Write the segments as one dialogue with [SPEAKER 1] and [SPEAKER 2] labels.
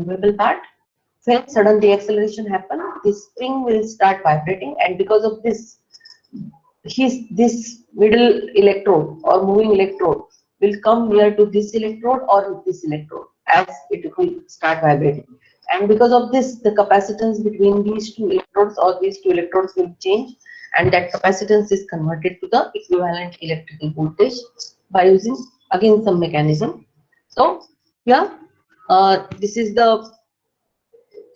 [SPEAKER 1] movable part. When sudden deceleration happen, this spring will start vibrating, and because of this, this middle electrode or moving electrode will come near to this electrode or this electrode as it will start vibrating. And because of this, the capacitance between these two electrodes or these two electrodes will change, and that capacitance is converted to the equivalent electrical voltage by using again some mechanism. So yeah, this is the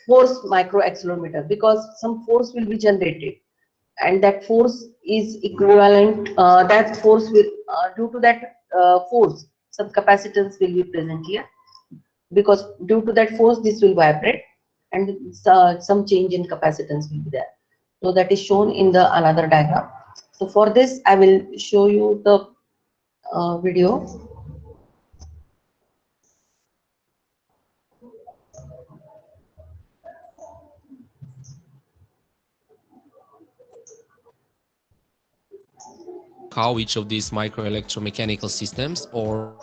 [SPEAKER 1] force micro accelerometer, because some force will be generated, and that force is equivalent, that force will, due to that force, some capacitance will be present here, because due to that force this will vibrate, and some change in capacitance will be there. So that is shown in the another diagram. So for this I will show you the video.
[SPEAKER 2] How each of these microelectromechanical systems or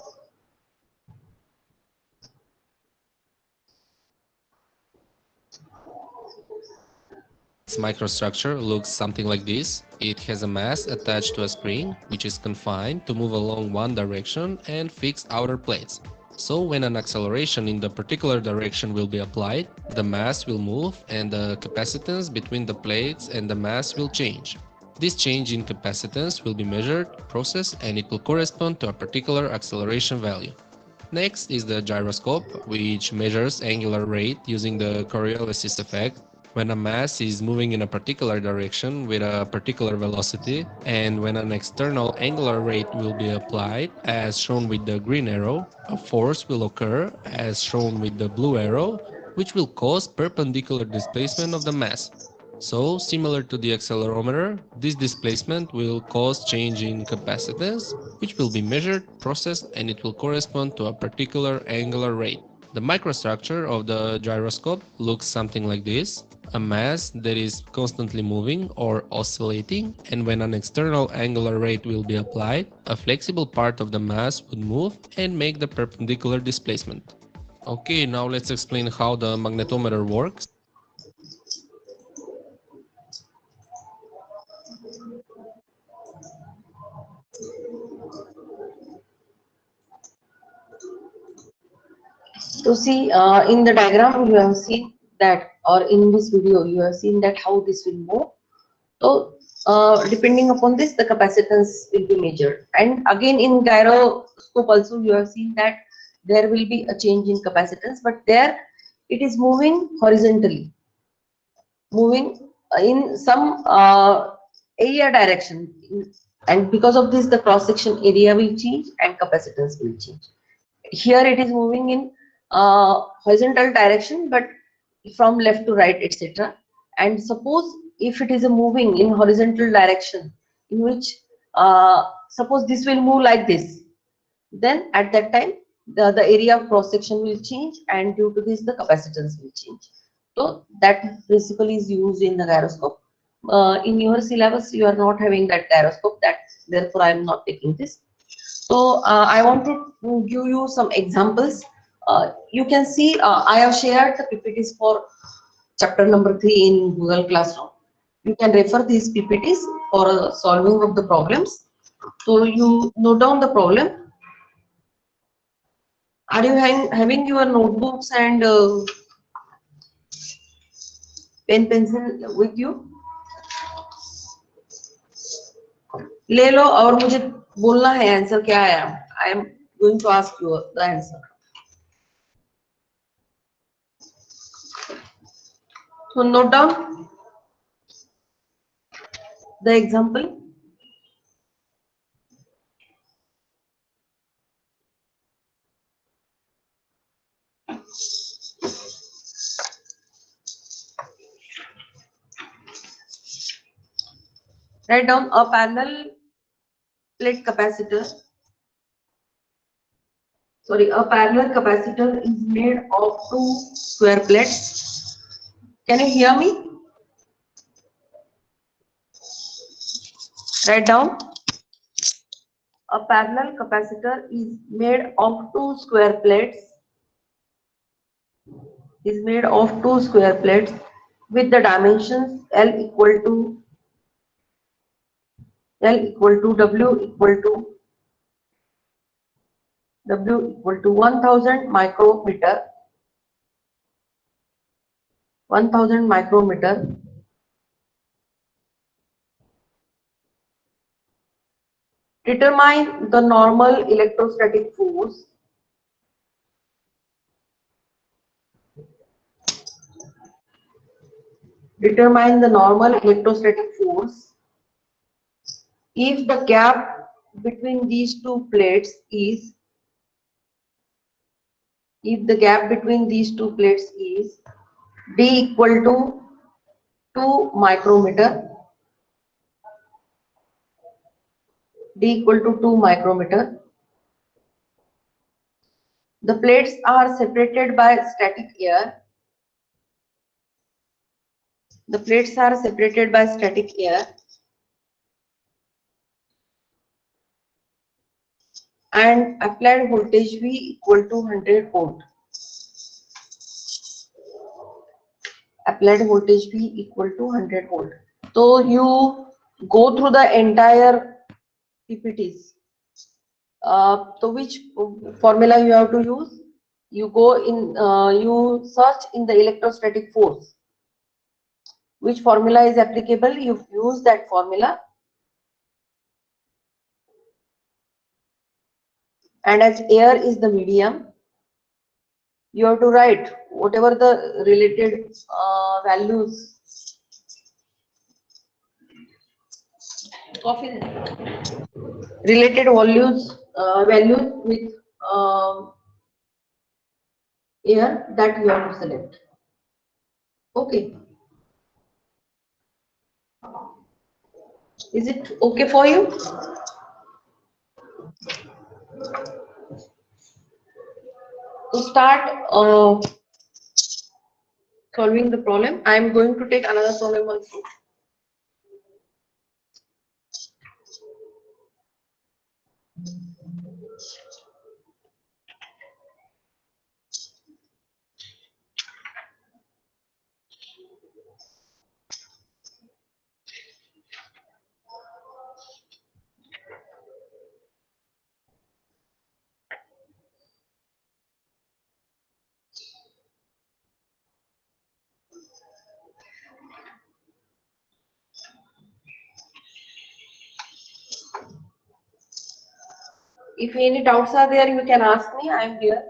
[SPEAKER 2] its microstructure looks something like this. It has a mass attached to a spring, which is confined to move along one direction and fixed outer plates. So when an acceleration in the particular direction will be applied, the mass will move and the capacitance between the plates and the mass will change. This change in capacitance will be measured, processed, and it will correspond to a particular acceleration value. Next is the gyroscope, which measures angular rate using the Coriolis effect. When a mass is moving in a particular direction with a particular velocity, and when an external angular rate will be applied, as shown with the green arrow, a force will occur, as shown with the blue arrow, which will cause perpendicular displacement of the mass. So, similar to the accelerometer, this displacement will cause change in capacitance, which will be measured, processed, and it will correspond to a particular angular rate. The microstructure of the gyroscope looks something like this: a mass that is constantly moving or oscillating, and when an external angular rate will be applied, a flexible part of the mass would move and make the perpendicular displacement. Okay, now let's explain how the magnetometer works.
[SPEAKER 1] So see, in the diagram you have seen that, or in this video you have seen that how this will move. So depending upon this, the capacitance will be measured. And again in gyroscope also you have seen that there will be a change in capacitance, but there it is moving horizontally, moving in some area direction, and because of this the cross section area will change and capacitance will change. Here it is moving in horizontal direction, but from left to right, etc. And suppose if it is a moving in horizontal direction, in which suppose this will move like this, then at that time the area of cross section will change, and due to this the capacitance will change. So that principle is used in the gyroscope. In your syllabus you are not having that gyroscope, that therefore I am not taking this. So I want to give you some examples. You can see I have shared the PPTs for chapter number 3 in Google Classroom. You can refer these PPTs for solving of the problems. So you note down the problem. Are you having your notebooks and pen pencil with you? ले लो और मुझे बोलना है answer क्या आया. I am going to ask you the answer. So note down the example. Write down a parallel plate capacitor. Sorry, a parallel capacitor is made of two square plates. Can you hear me? Write down. A parallel capacitor is made of two square plates is made of two square plates with the dimensions L equal to W equal to 1000 micrometer. Determine the normal electrostatic force. Determine the normal electrostatic force if the gap between these two plates is D equal to 2 micrometer. D equal to 2 micrometer. The plates are separated by static air. The plates are separated by static air and applied voltage V equal to 100 volt. Applied voltage V equal to 100 volt. So you go through the entire PPTs. So which formula you have to use? You go in, you search in the electrostatic force. Which formula is applicable? You use that formula. And as air is the medium, you have to write whatever the related values. Coffee. Related values with air that you have to select. Okay. Is it okay for you? To start solving the problem, I am going to take another problem also. If any doubts are there, you can ask me. I am here.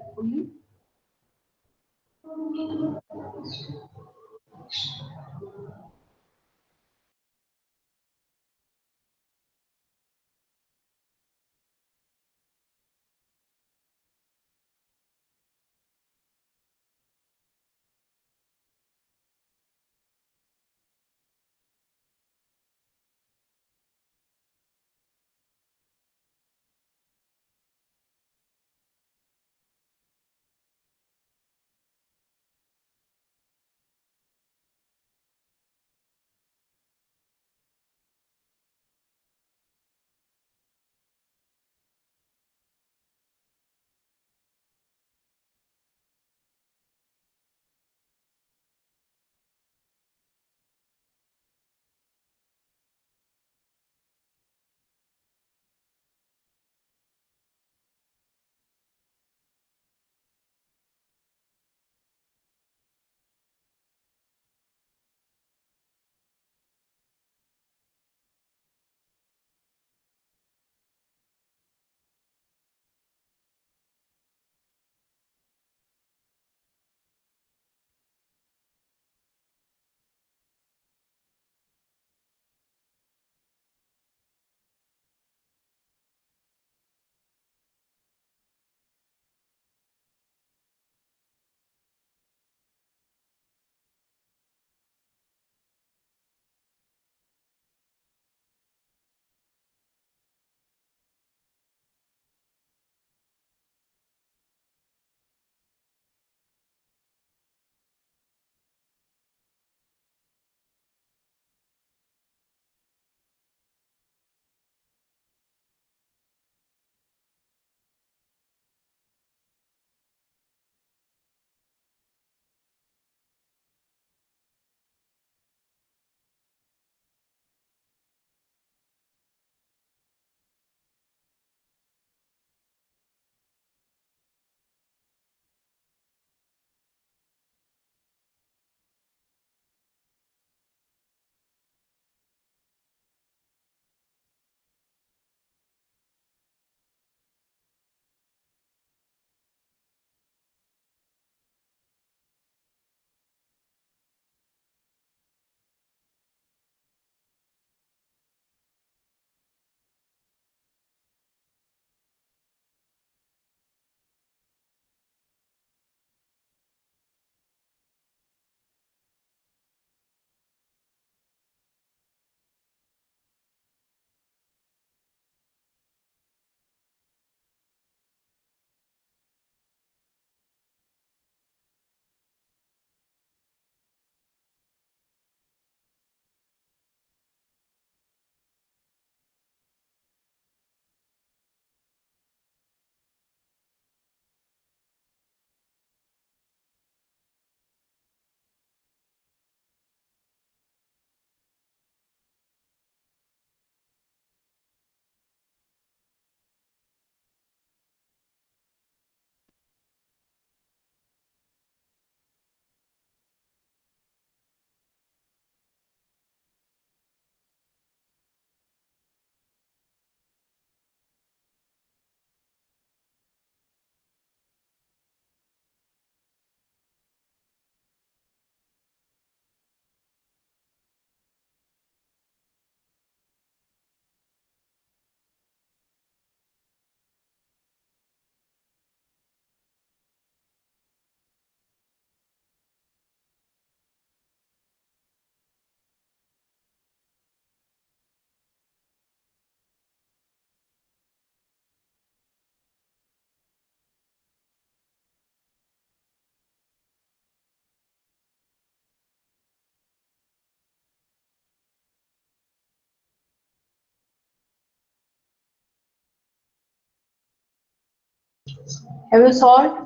[SPEAKER 1] Have you solved?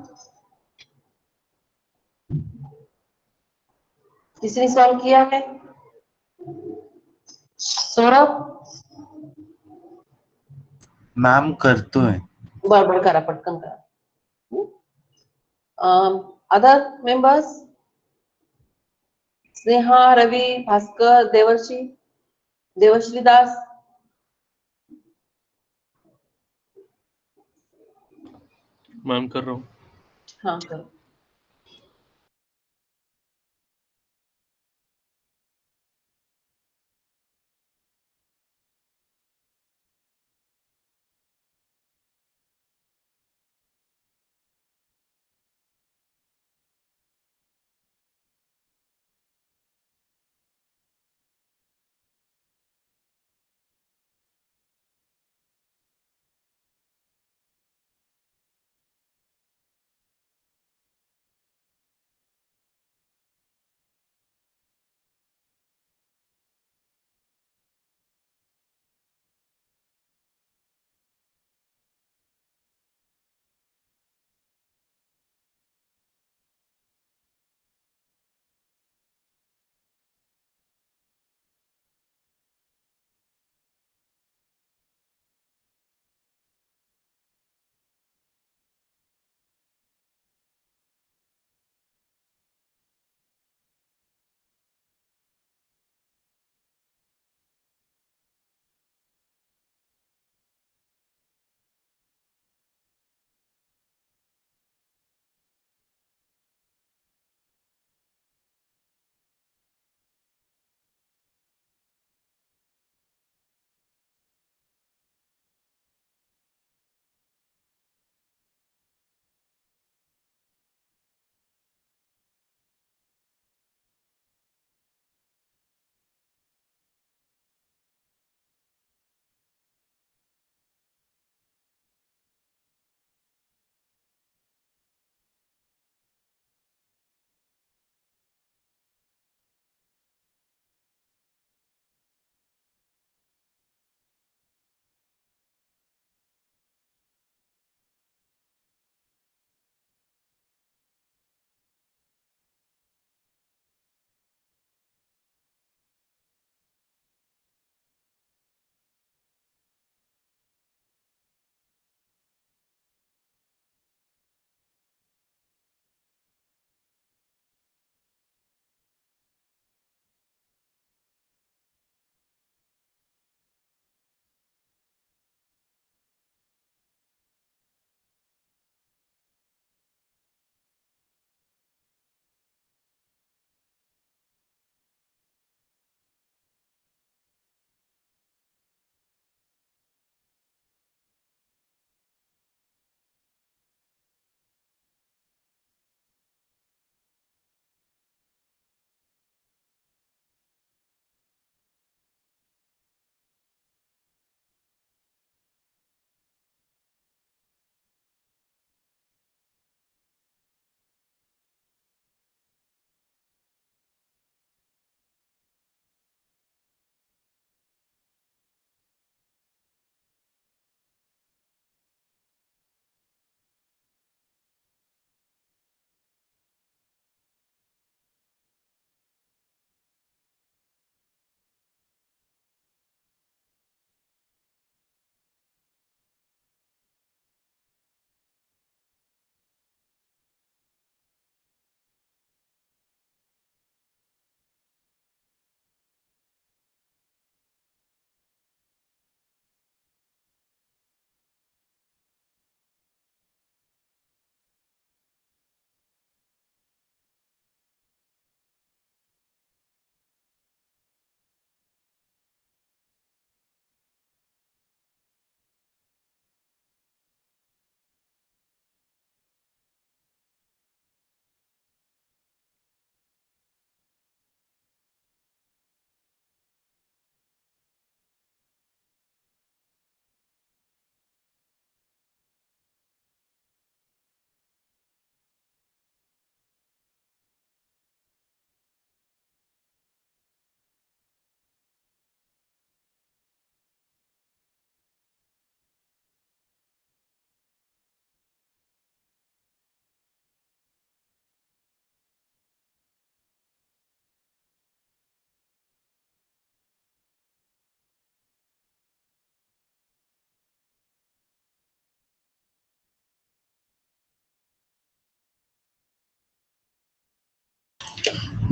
[SPEAKER 1] किसी ने solve किया है? Saurabh
[SPEAKER 3] ma'am करतोय.
[SPEAKER 1] बरोबर करा पटकन करा. Other members Sneha Ravi Bhaskar Devarshi Devashree Das
[SPEAKER 4] ma'am कर रहा हूँ.
[SPEAKER 1] हाँ करो.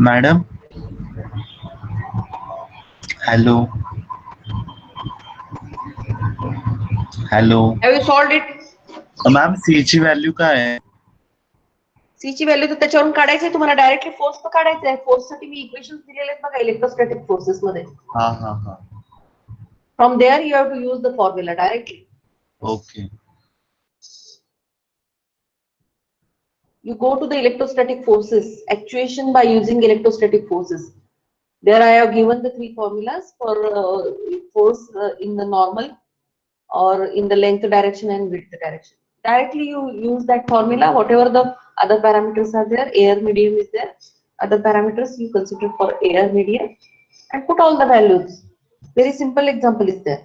[SPEAKER 3] Madam hello hello
[SPEAKER 1] Have you solved it?
[SPEAKER 3] Ma'am C ची व्हॅल्यू काय आहे?
[SPEAKER 1] C ची व्हॅल्यू तर त्याच्यावरून काढायची आहे तुम्हाला, डायरेक्टली फोर्स तर काढायचा आहे. फोर्स साठी मी इक्वेशन दिलेले आहेत बघा इलेक्ट्रोस्टॅटिक फोर्सेस मध्ये.
[SPEAKER 3] हा हा हा
[SPEAKER 1] from there you have to use the formula directly.
[SPEAKER 3] Okay
[SPEAKER 1] You go to the electrostatic forces, actuation by using electrostatic forces. There I have given the three formulas for force in the normal or in the length direction and width direction. Directly you use that formula, whatever the other parameters are there, air medium is there, other parameters you consider for air medium and put all the values. Very simple example is there.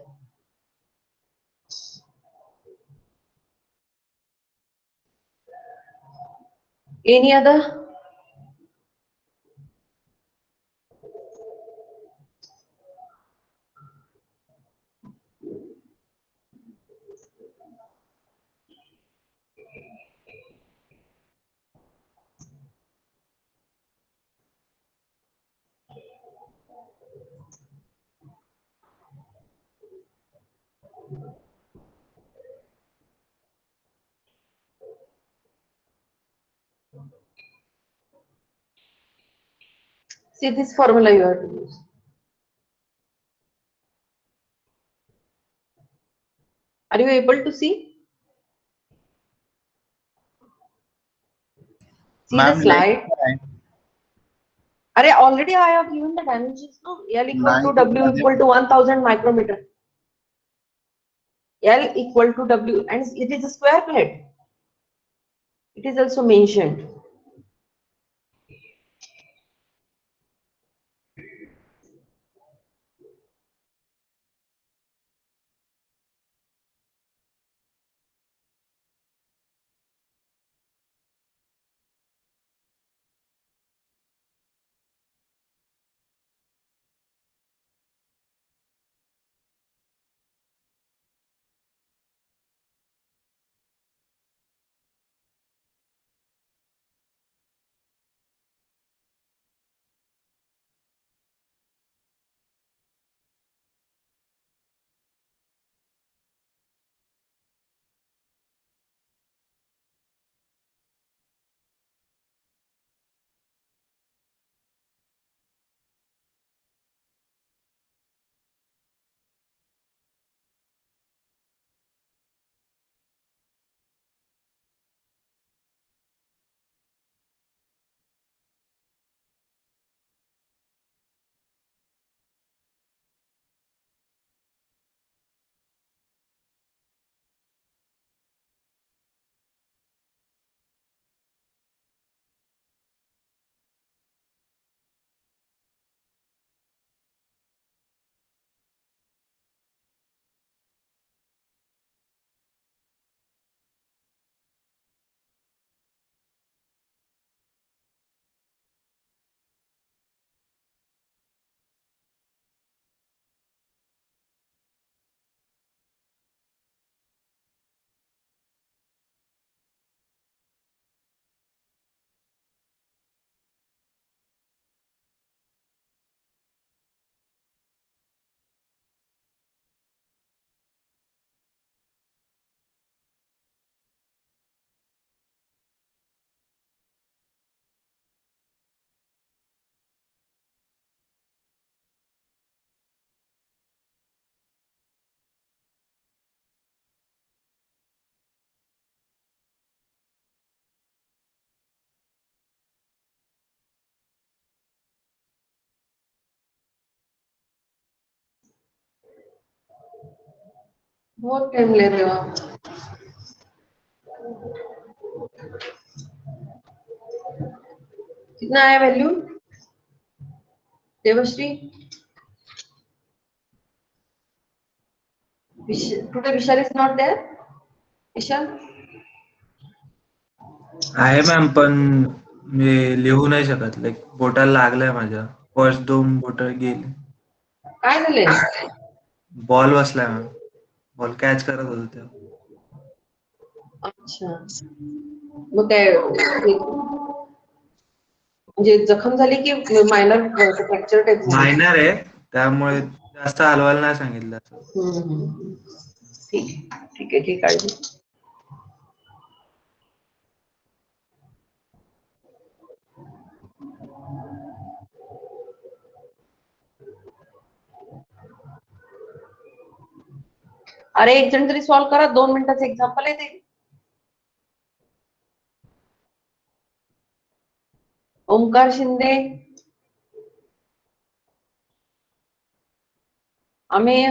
[SPEAKER 1] Any other? See this formula you have to use. Are you able to see? See the
[SPEAKER 3] ma'am
[SPEAKER 1] slide. Array already I have given the dimensions. No, L equal to W equal to 1000 micrometer. L equal to W, and it is a square plate. It is also mentioned. बहुत time ले रहे हो आप. कितना आया value Devashree? Today Vishal is not there. Vishal?
[SPEAKER 5] आहे ma'am, पण मी लिहू नाही शकत. लाईक बोटाला लागलंय माझ्या. फर्स्ट 2 बोट गेली.
[SPEAKER 1] काय झाले?
[SPEAKER 5] बॉल बसलाय मॅम. बॉल कॅच करत होतो तेव्हा.
[SPEAKER 1] अच्छा. मग काय म्हणजे जखम झाली की मायनर फ्रॅक्चर टाइप झाली?
[SPEAKER 5] मायनर आहे, त्यामुळे जास्त हलवायला नाही सांगितलं असं.
[SPEAKER 1] ठीक आहे, ठीक आहे, ठीक आहे. अरे एक जण तरी सॉल्व करा, 2 मिनिटाचं एक्झाम्पल आहे ते. ओमकार शिंदे, आम्ही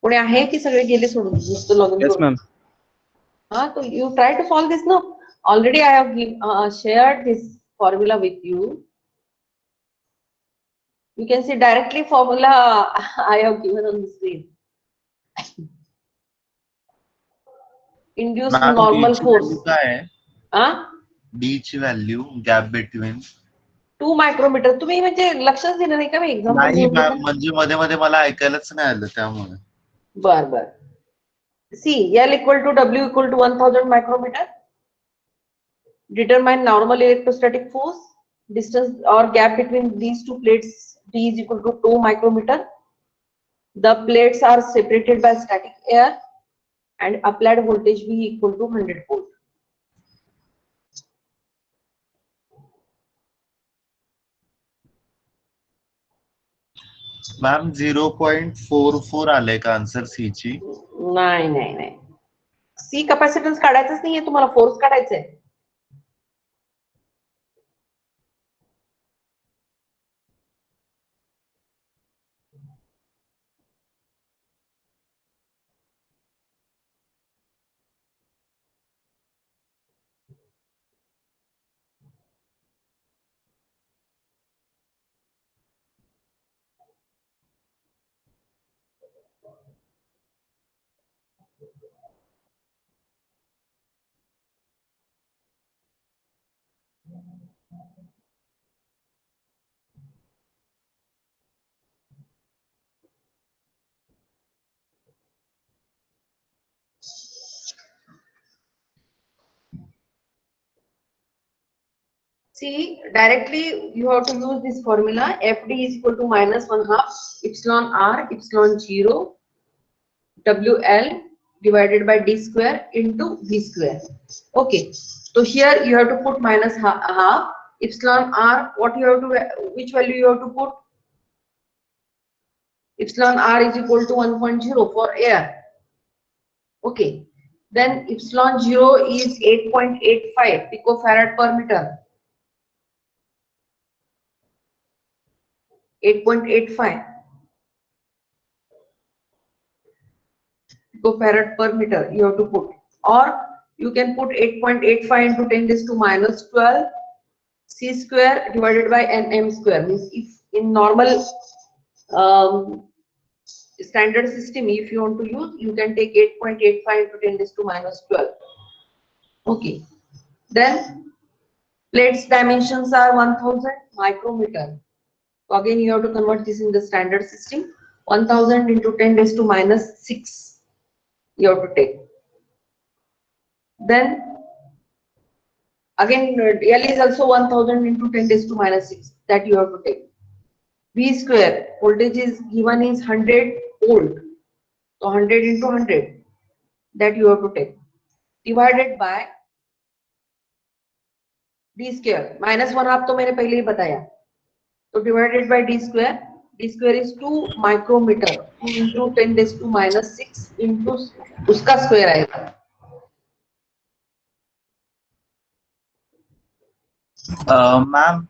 [SPEAKER 1] कोणी आहे की सगळे गेले सोडून नुसतं लॉग इन
[SPEAKER 6] Yes,
[SPEAKER 1] करून?
[SPEAKER 6] ma'am.
[SPEAKER 1] हा, तो you try to solve this no. Already I have shared this formula with you. You can see directly formula I have given on the screen. Induced
[SPEAKER 3] ma'am
[SPEAKER 1] normal
[SPEAKER 3] ची
[SPEAKER 1] force.
[SPEAKER 3] Value काय आहे?
[SPEAKER 1] हा,
[SPEAKER 3] D ची value gap between?
[SPEAKER 1] 2 micrometre. तुम्ही म्हणजे लक्षच दिलं नाही का मी एक्झाम्पल
[SPEAKER 3] नाही
[SPEAKER 1] घेऊन
[SPEAKER 3] मॅम,
[SPEAKER 1] देताना?
[SPEAKER 3] म्हणजे मध्ये मध्ये मला ऐकायलाच नाही आलं त्यामुळे.
[SPEAKER 1] बर बर. See, L equal to W equal to 1000 micrometer. Determine normal electrostatic force. Distance or gap between these two plates D is equal to 2 micrometer. The plates are separated by static air and applied voltage V equal to 100 volt.
[SPEAKER 3] Ma'am 0.44 आलंय का answer सी ची?
[SPEAKER 1] नाही नाही नाही, सी capacitance काढायचंच नाहीये तुम्हाला, force काढायचंय. See, directly you have to use this formula. Fd is equal to minus 1/2 epsilon r epsilon 0 WL divided by d square into v square. Okay, so here you have to put minus half epsilon r. What you have to, which value you have to put? Epsilon r is equal to 1.0 for air. Okay, then epsilon 0 is 8.85 picofarad per meter. 8.85 picofarad per meter you have to put, or you can put 8.85 into 10 raised to minus 12 c square divided by nm square. Means if in normal standard system, if you want to use, you can take 8.85 into 10 raised to minus 12. Okay, then plates dimensions are 1000 micrometer. So again you have to convert this in the standard system. 1000 into 10 raised to minus 6 you have to take. Then again L is also 1000 into 10 raised to minus 6, that you have to take. V square, voltage is given is 100 volt, so 100 into 100, that you have to take, divided by d square. minus 1/2 तो मैंने पहले ही बताया, तो divided by d square. D square is 2 micrometer, 2 into 10 raised to minus 6 into उसका square आएगा.
[SPEAKER 3] Ma'am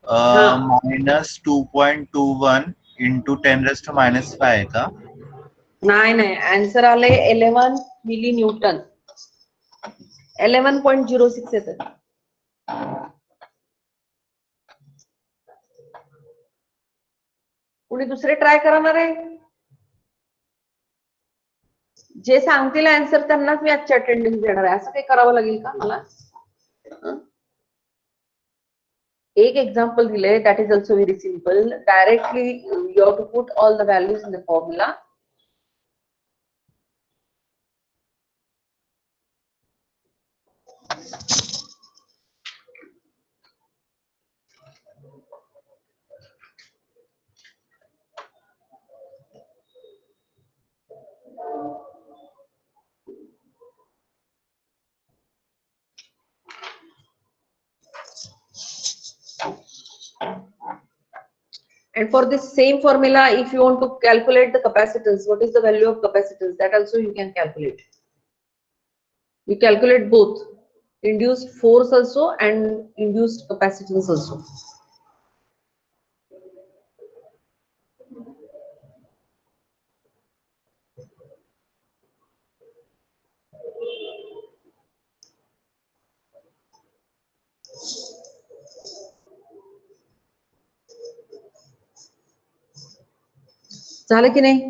[SPEAKER 1] हाँ.
[SPEAKER 3] minus 2.21 into 10 raised to minus 5 आहे का?
[SPEAKER 1] नाही नाही, आन्सर आले 11 मिली न्यूटन. 11.06 येतं. कुणी दुसरे ट्राय करणार आहे? जे सांगतील आन्सर त्यांनाच मी आजची अटेंडन्स देणार आहे. असं काही करावं लागेल का मला? एक एक्झाम्पल दिलंय, that is also very simple. Directly you have to put all the values in the formula. And for this same formula, if you want to calculate the capacitance, what is the value of capacitance? That also you can calculate. You calculate both induced force also and induced capacitance also. झालं की नाही?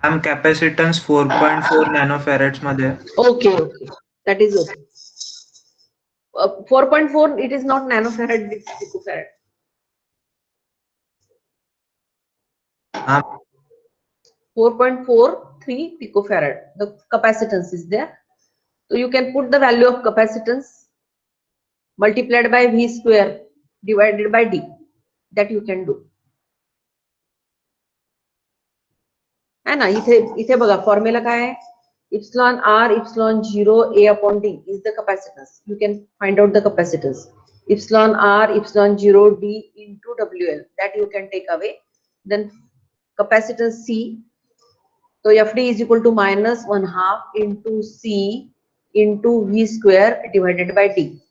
[SPEAKER 5] Ma'am capacitance 4.4 नॅनोफॅरेड्स मध्ये आहे.
[SPEAKER 1] Okay, okay, that is okay. 4.4, it is not nanofarad, it's picofarad.
[SPEAKER 5] हा
[SPEAKER 1] 4.43 picofarad. The capacitance is there. So you can put the value of capacitance multiplied by V square divided by D. That you can do. है ना? इथे बघा formula काय आहे? Epsilon R epsilon 0 A upon D is the capacitance. You can find out the capacitance. Epsilon R epsilon 0 D into WL, that you can take away. Then capacitance C. So FD is equal to minus 1/2 into C into V square divided by D.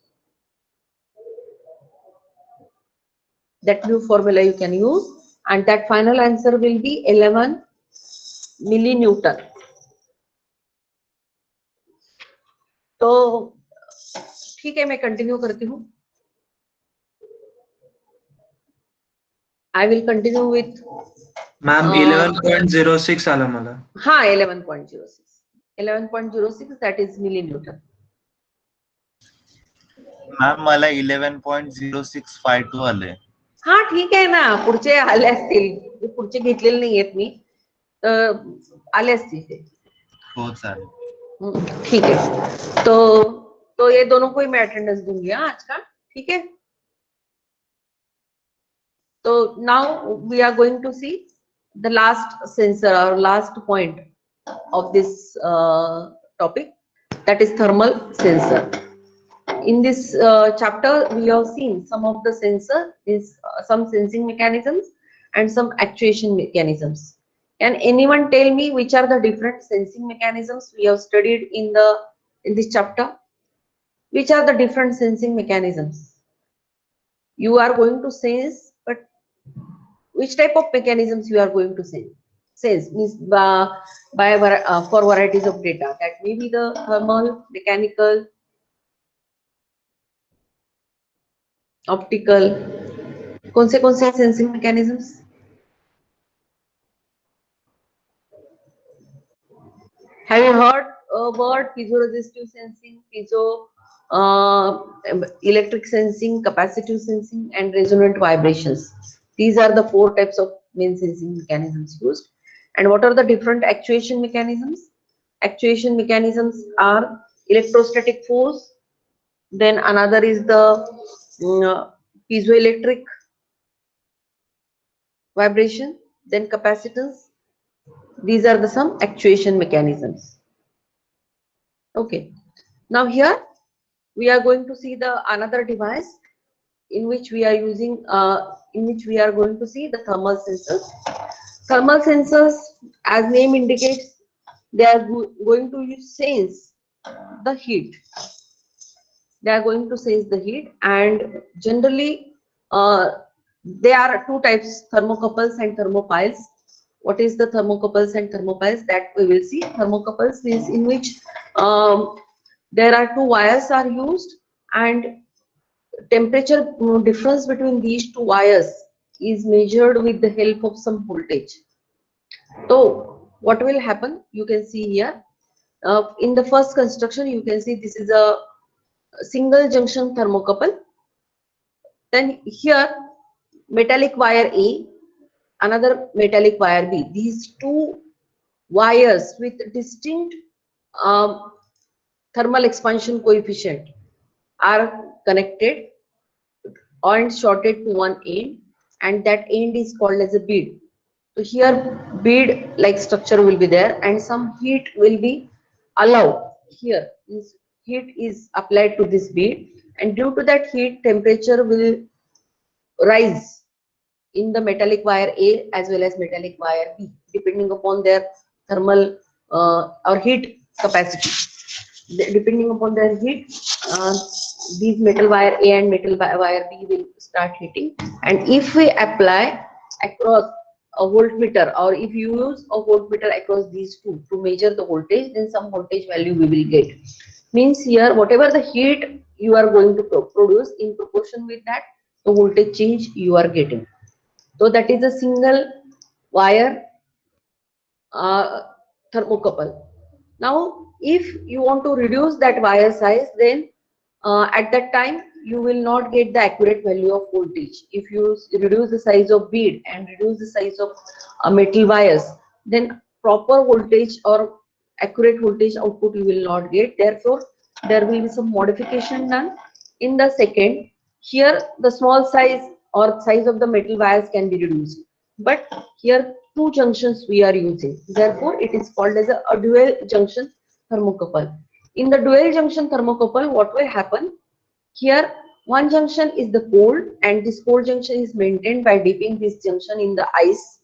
[SPEAKER 1] That new formula you can use, and that final answer will be 11 millinewton. तो ठीक है, मैं continue करती हूँ. I will continue with
[SPEAKER 5] ma'am 11.06 आलं मला.
[SPEAKER 1] हाँ 11.06 that is millinewton.
[SPEAKER 3] Ma'am मला 11.0652 आले.
[SPEAKER 1] हाँ ठीक आहे ना, पुढचे आले असतील, पुढचे घेतलेले नाही आहेत मी, आले असतील ते.
[SPEAKER 3] हो चालेल.
[SPEAKER 1] ठीक है, तो ये दोनों को ही मैं अटेंडेंस दूंगी आज का. ठीक है, तो now we are going to see the last sensor और last point of this topic, that is thermal sensor. In this chapter we have seen some of the sensor is some sensing mechanisms and some actuation mechanisms. Can anyone tell me which are the different sensing mechanisms we have studied in this chapter? Which are the different sensing mechanisms? You are going to sense, but which type of mechanisms you are going to sense? Sense means for varieties of data. That may be the thermal, mechanical, optical. कौन से sensing mechanisms? Have you heard a word piezoresistive sensing, electric sensing, capacitive sensing, and resonant vibrations? These are the 4 types of main sensing mechanisms used. And what are the different actuation mechanisms? Actuation mechanisms are electrostatic force, then another is the piezoelectric vibration, then capacitance. These are the some actuation mechanisms. Okay, now here we are going to see the another device in which we are using we are going to see the thermal sensors. Thermal sensors, as name indicates, they are going to sense the heat. They are going to sense the heat, and generally there are 2 types, thermocouples and thermopiles. What is the thermocouples and thermopiles? That we will see. Thermocouples means in which there are 2 wires are used, and temperature difference between these 2 wires is measured with the help of some voltage. So what will happen? You can see here in the first construction, you can see this is a single junction thermocouple. Then here metallic wire A, another metallic wire B. These two wires with distinct um, thermal expansion coefficient are connected and shorted to one end, and that end is called as a bead. So here bead like structure will be there, and some heat will be allowed here. This heat is applied to this bead, and due to that heat, temperature will rise in the metallic wire A as well as metallic wire B, depending upon their thermal or heat capacity. Depending upon their heat, these metal wire A and metal wire B will start heating. And if we apply across a voltmeter, or if you use a voltmeter across these two to measure the voltage, then some voltage value we will get. Means here, whatever the heat you are going to produce, in proportion with that, the voltage change you are getting. So that is a single wire uh, thermocouple. Now, if you want to reduce that wire size, then at that time you will not get the accurate value of voltage. If you reduce the size of bead and reduce the size of metal wires, then proper voltage or accurate voltage output you will not get. Therefore, there will be some modification done in the second. Here, the small size or size of the metal wires can be reduced, but here two junctions we are using. Therefore, it is called as a dual junction thermocouple. In the dual junction thermocouple, what will happen? Here, one junction is the cold, and this cold junction is maintained by dipping this junction in the ice.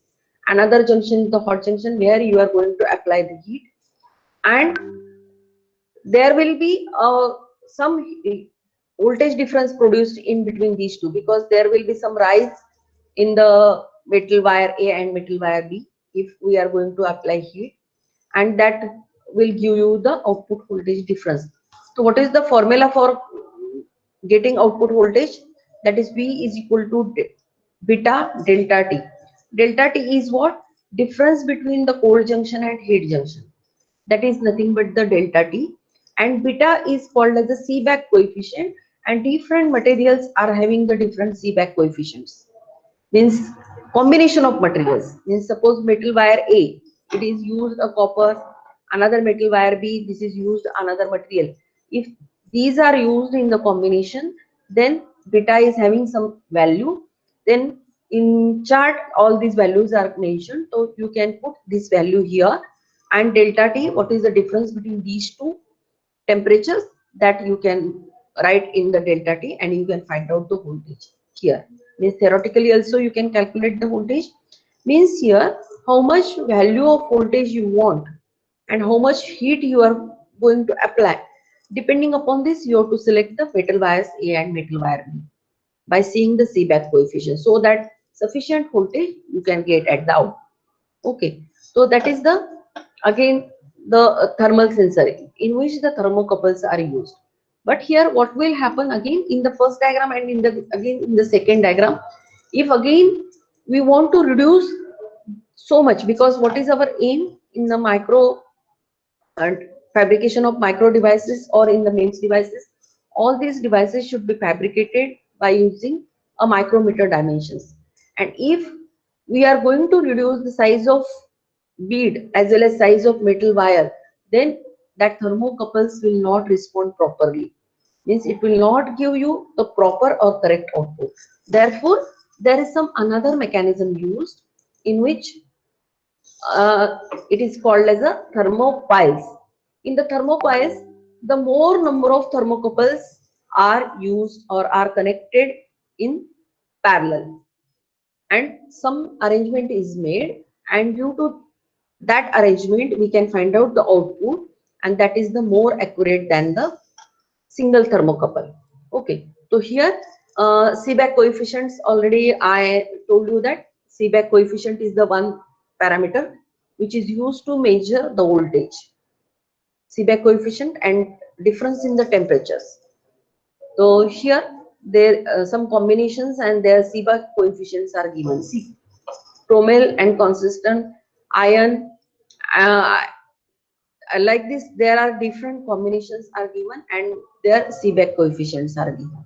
[SPEAKER 1] Another junction is the hot junction where you are going to apply the heat, and there will be some voltage difference produced in between these two, because there will be some rise in the metal wire A and metal wire B if we are going to apply heat, and that will give you the output voltage difference. So what is the formula for getting output voltage? That is V is equal to beta delta T. Delta T is what? Difference between the cold junction and heat junction. That is nothing but the delta T, and beta is called as the Seebeck coefficient, and different materials are having the different Seebeck coefficients. Means combination of materials. Means suppose metal wire A, it is used a copper, another metal wire B, this is used another material. If these are used in the combination, then beta is having some value. Then in chart all these values are mentioned, so you can put this value here. And delta T, what is the difference between these two temperatures, that you can write in the delta T, and you can find out the voltage here. Means theoretically also you can calculate the voltage. Means here how much value of voltage you want and how much heat you are going to apply. Depending upon this, you have to select the metal wires A and metal wire B by seeing the Seebeck coefficient, so that sufficient voltage you can get at the output. Okay, so that is the again the thermal sensor in which the thermocouples are used. But here what will happen again in the first diagram and in the again in the second diagram, if again we want to reduce so much, because what is our aim in the micro and fabrication of micro devices or in the MEMS devices, all these devices should be fabricated by using a micrometer dimensions. And if we are going to reduce the size of bead as well as size of metal wire, then that thermocouples will not respond properly. Means it will not give you the proper or correct output. Therefore, there is some another mechanism used in which it is called as a thermopiles. In the thermopiles, the more number of thermocouples are used or are connected in parallel, and some arrangement is made, and due to that arrangement we can find out the output, and that is the more accurate than the single thermocouple. Okay, so here Seebeck coefficients, already I told you that Seebeck coefficient is the one parameter which is used to measure the voltage. Seebeck coefficient and difference in the temperatures. So here there some combinations and their Seebeck coefficients are given. See, Promel and consistent iron. Uh, like this, there are different combinations are given and their Seebeck coefficients are given.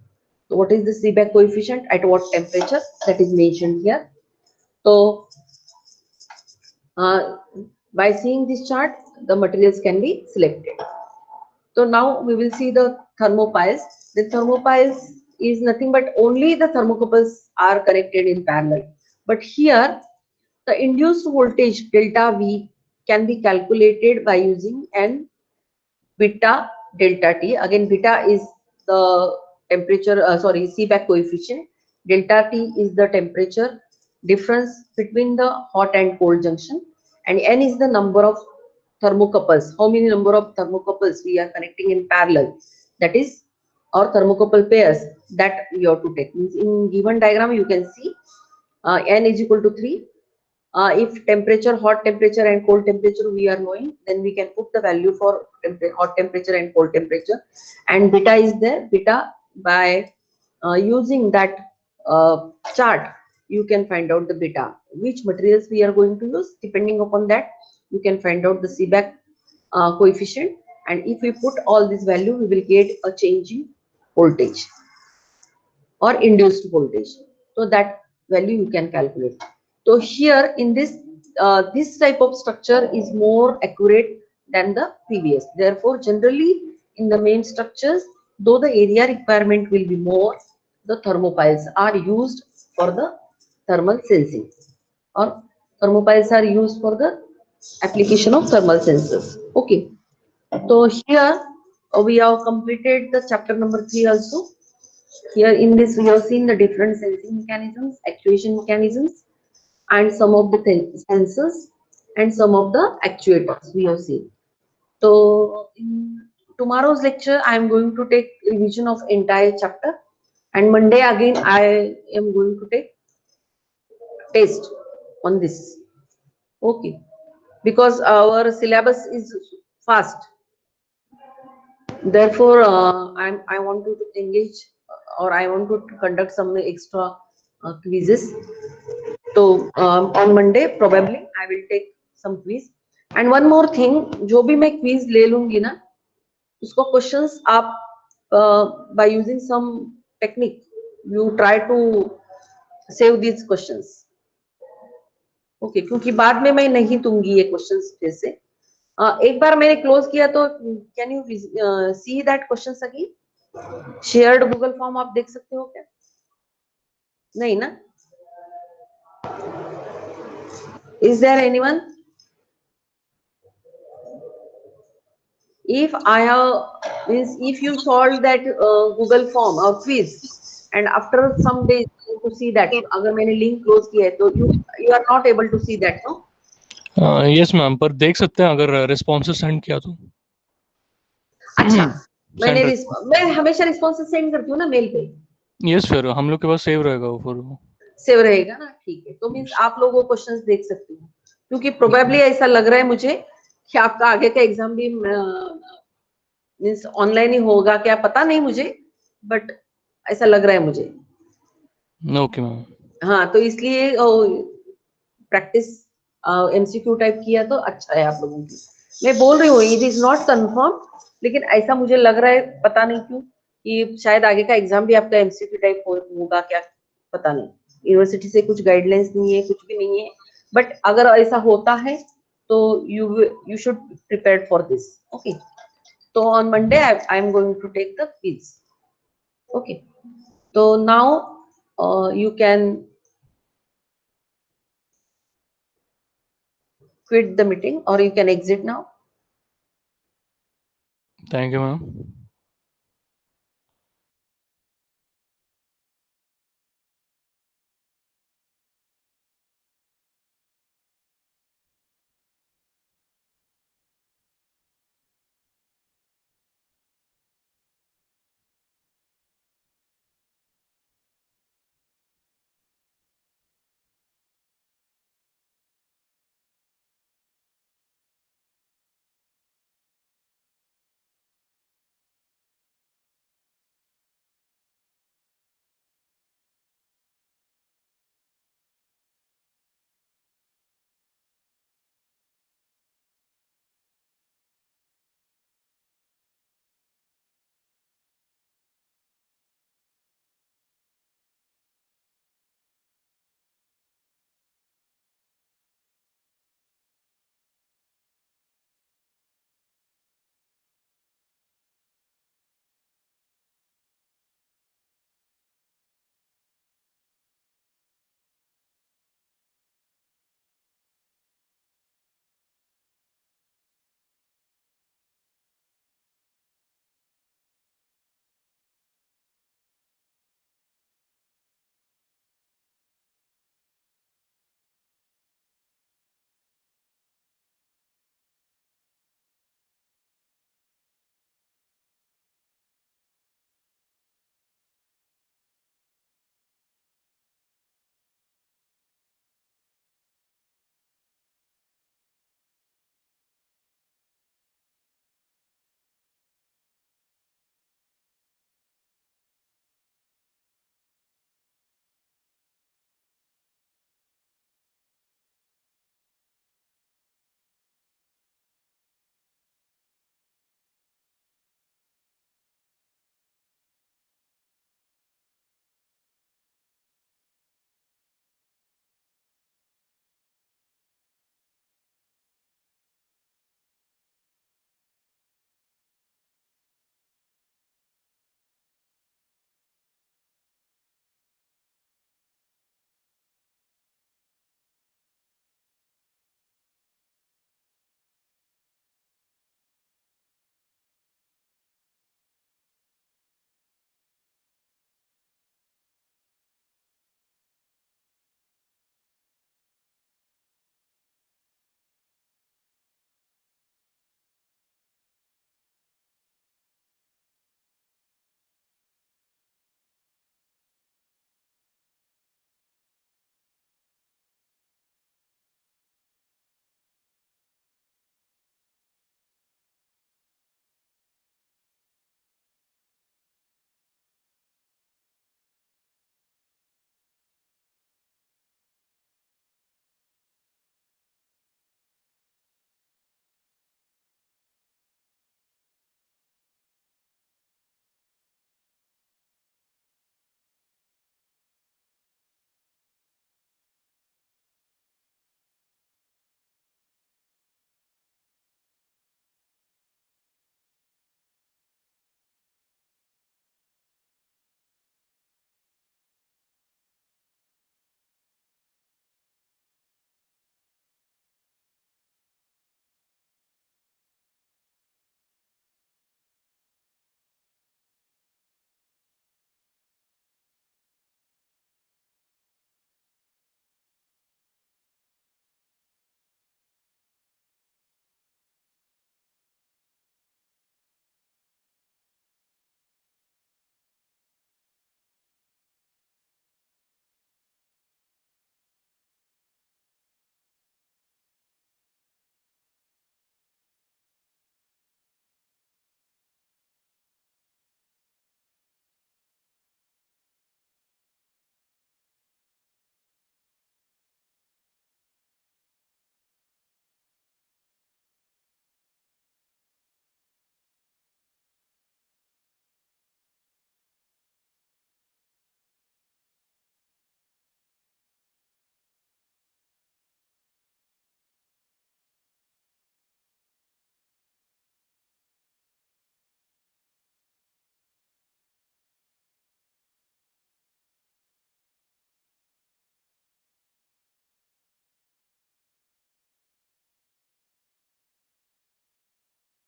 [SPEAKER 1] So what is the Seebeck coefficient at what temperature? That is mentioned here. So by seeing this chart, the materials can be selected. So now we will see the thermopiles. The thermopiles is nothing but only the thermocouples are connected in parallel. But here the induced voltage delta V can be calculated by using an beta delta T. Again, beta is the temperature, Seebeck coefficient. Delta T is the temperature difference between the hot and cold junction, and N is the number of thermocouples. How many number of thermocouples we are connecting in parallel? That is, or thermocouple pairs that we have to take. In given diagram, you can see N is equal to 3. If temperature, hot temperature and cold temperature we are knowing, then we can put the value for hot temperature and cold temperature, and beta is there. Beta, by using that chart, you can find out the beta, which materials we are going to use. Depending upon that, you can find out the Seebeck coefficient, and if we put all this value, we will get a change in voltage or induced voltage. So that value you can calculate. So here in this this type of structure is more accurate than the previous. Therefore, generally in the main structures, though the area requirement will be more, the thermopiles are used for the thermal sensing, or thermopiles are used for the application of thermal sensors. Okay. So here we have completed the chapter number 3 also. Here in this we have seen the different sensing mechanisms, actuation mechanisms, and some of the sensors and some of the actuators we have seen. So in tomorrow's lecture I am going to take revision of entire chapter, and Monday again I am going to take test on this. Okay, because our syllabus is fast. Therefore, I want to engage, or I want to conduct some extra quizzes. So on Monday probably I will take some quiz. And one more thing, जो भी मैं quiz ले लूंगी ना, उसको questions आप by using some technique you try to save these questions. Okay, क्योंकि बाद में मैं नहीं दूंगी ये questions जैसे. एक बार मैंने क्लोज किया तो can you see that question again? Shared Google form आप देख सकते हो क्या? नहीं ना? Is there anyone? If I have means if you solve that Google form or quiz and after some days to see that, अगर मैंने link close किया है तो you are not able to see that, no?
[SPEAKER 4] Yes ma'am, पर देख सकते हैं अगर रिस्पॉन्सेज सेंड किया तो.
[SPEAKER 1] अच्छा, मैं हमेशा रिस्पॉन्सेज सेंड करती हूँ ना मेल पे.
[SPEAKER 4] यस, फिर हम लोग के पास सेव रहेगा वो, फिर
[SPEAKER 1] सेव रहेगा ना. ठीक है, तो मीन्स आप लोग वो क्वेश्चंस देख सकते हो, क्योंकि प्रोबेबली ऐसा लग रहा है मुझे कि आपका आगे का एग्जाम भी मीन्स ऑनलाइन ही होगा क्या पता नहीं मुझे, बट ऐसा लग रहा है मुझे.
[SPEAKER 4] Okay ma'am.
[SPEAKER 1] हाँ, तो इसलिए प्रैक्टिस एमसीक्यू टाइप किया तो अच्छा है आप लोगों की. मैं बोल रही हूँ इट इज नॉट कंफर्म, लेकिन ऐसा मुझे लग रहा है, पता नहीं क्यों, कि शायद आगे का एग्जाम भी आपका एमसीक्यू टाइप होगा क्या, पता नहीं. यूनिवर्सिटी से कुछ गाइडलाइंस नहीं है, कुछ भी नहीं है, बट अगर ऐसा होता है तो you should prepare for this. Okay, तो on Monday I am going to take the quiz. Okay, तो now you can quit the meeting or you can exit now.
[SPEAKER 4] Thank you, ma'am.